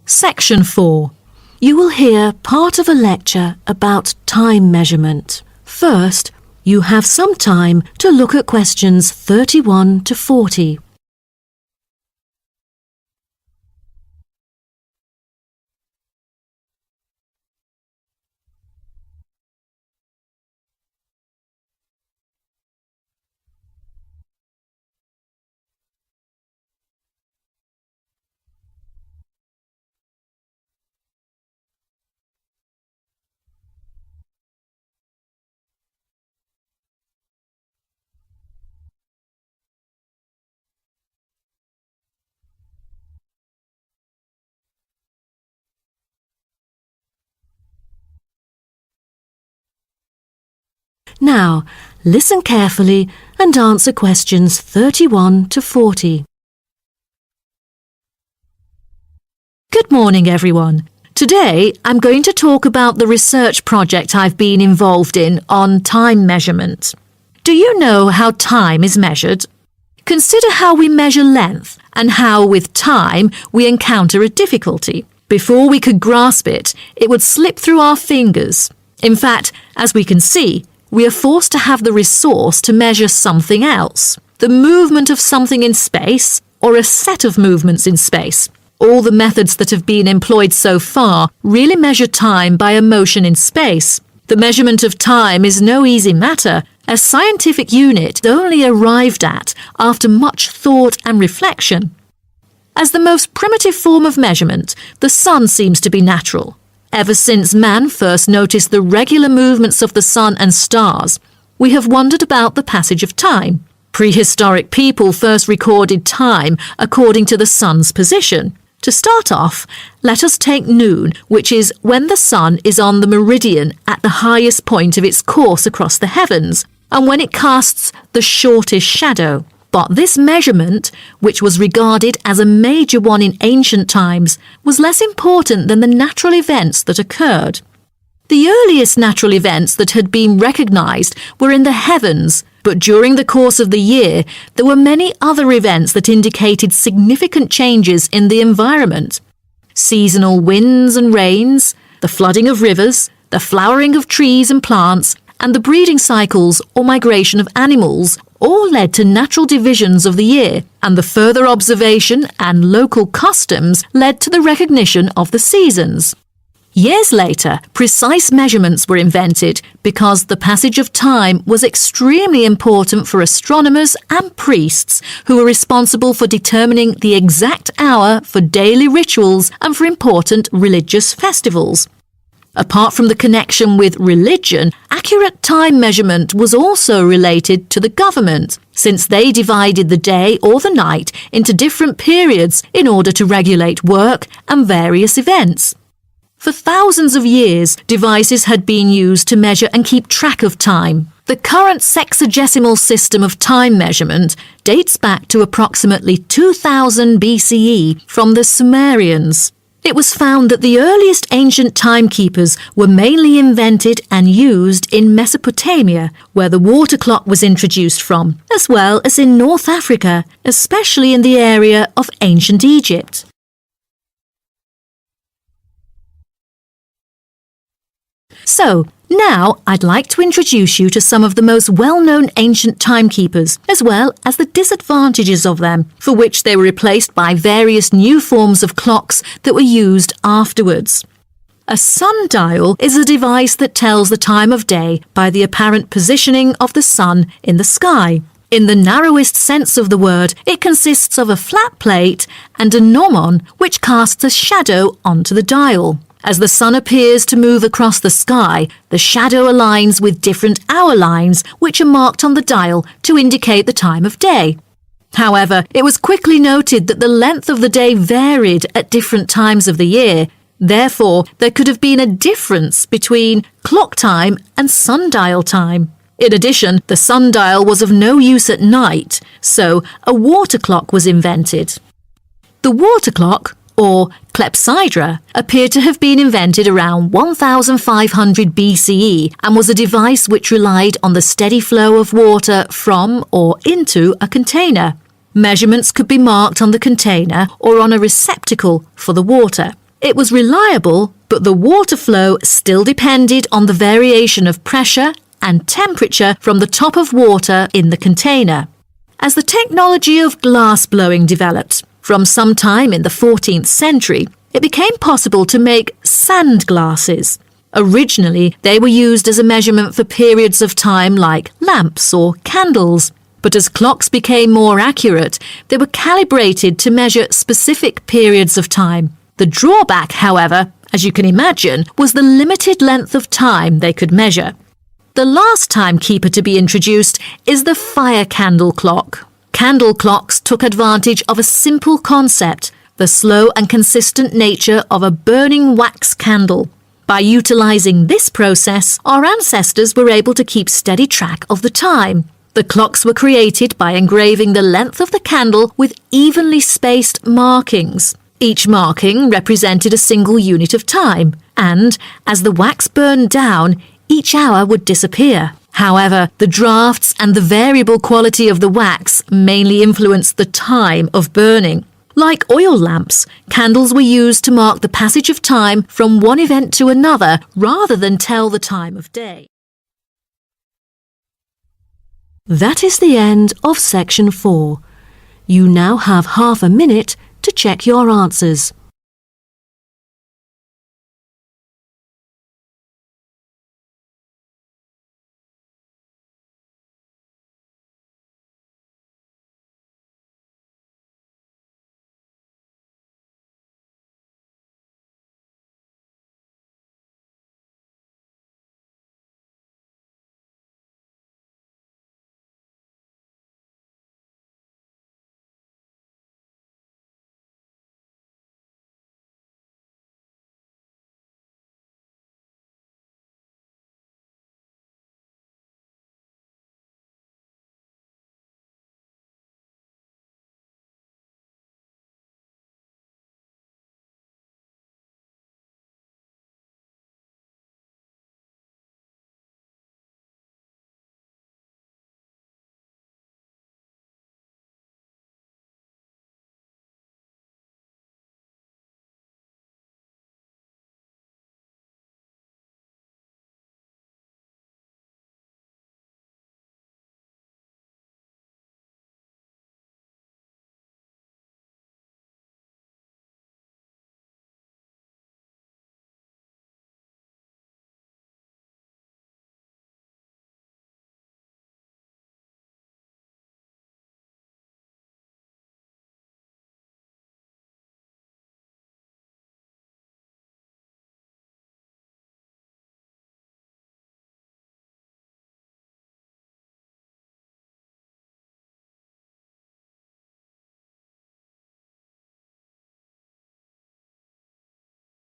Section 4. You will hear part of a lecture about time measurement. First, you have some time to look at questions 31 to 40. Now, listen carefully and answer questions 31 to 40. Good morning, everyone. Today, I'm going to talk about the research project I've been involved in on time measurement. Do you know how time is measured? Consider how we measure length and how, with time, we encounter a difficulty. Before we could grasp it, it would slip through our fingers. In fact, as we can see, we are forced to have the resource to measure something else, the movement of something in space or a set of movements in space. All the methods that have been employed so far really measure time by a motion in space. The measurement of time is no easy matter, a scientific unit only arrived at after much thought and reflection. As the most primitive form of measurement, the sun seems to be natural. Ever since man first noticed the regular movements of the sun and stars, we have wondered about the passage of time. Prehistoric people first recorded time according to the sun's position. To start off, let us take noon, which is when the sun is on the meridian at the highest point of its course across the heavens, and when it casts the shortest shadow. But this measurement, which was regarded as a major one in ancient times, was less important than the natural events that occurred. The earliest natural events that had been recognized were in the heavens, but during the course of the year, there were many other events that indicated significant changes in the environment. Seasonal winds and rains, the flooding of rivers, the flowering of trees and plants, and the breeding cycles or migration of animals all led to natural divisions of the year, and the further observation and local customs led to the recognition of the seasons. Years later, precise measurements were invented because the passage of time was extremely important for astronomers and priests who were responsible for determining the exact hour for daily rituals and for important religious festivals. Apart from the connection with religion, accurate time measurement was also related to the government, since they divided the day or the night into different periods in order to regulate work and various events. For thousands of years, devices had been used to measure and keep track of time. The current sexagesimal system of time measurement dates back to approximately 2000 BCE from the Sumerians. It was found that the earliest ancient timekeepers were mainly invented and used in Mesopotamia, where the water clock was introduced from, as well as in North Africa, especially in the area of ancient Egypt. So, now I'd like to introduce you to some of the most well-known ancient timekeepers, as well as the disadvantages of them, for which they were replaced by various new forms of clocks that were used afterwards. A sundial is a device that tells the time of day by the apparent positioning of the sun in the sky. In the narrowest sense of the word, it consists of a flat plate and a gnomon which casts a shadow onto the dial. As the sun appears to move across the sky, the shadow aligns with different hour lines which are marked on the dial to indicate the time of day. However, it was quickly noted that the length of the day varied at different times of the year. Therefore, there could have been a difference between clock time and sundial time. In addition, the sundial was of no use at night, so a water clock was invented. The water clock, or clepsydra, appeared to have been invented around 1500 BCE and was a device which relied on the steady flow of water from or into a container. Measurements could be marked on the container or on a receptacle for the water. It was reliable, but the water flow still depended on the variation of pressure and temperature from the top of water in the container. As the technology of glass blowing developed, from some time in the 14th century, it became possible to make sand glasses. Originally, they were used as a measurement for periods of time like lamps or candles. But as clocks became more accurate, they were calibrated to measure specific periods of time. The drawback, however, as you can imagine, was the limited length of time they could measure. The last timekeeper to be introduced is the fire candle clock. Candle clocks took advantage of a simple concept, the slow and consistent nature of a burning wax candle. By utilising this process, our ancestors were able to keep steady track of the time. The clocks were created by engraving the length of the candle with evenly spaced markings. Each marking represented a single unit of time, and as the wax burned down, each hour would disappear. However, the drafts and the variable quality of the wax mainly influenced the time of burning. Like oil lamps, candles were used to mark the passage of time from one event to another rather than tell the time of day. That is the end of section 4. You now have half a minute to check your answers.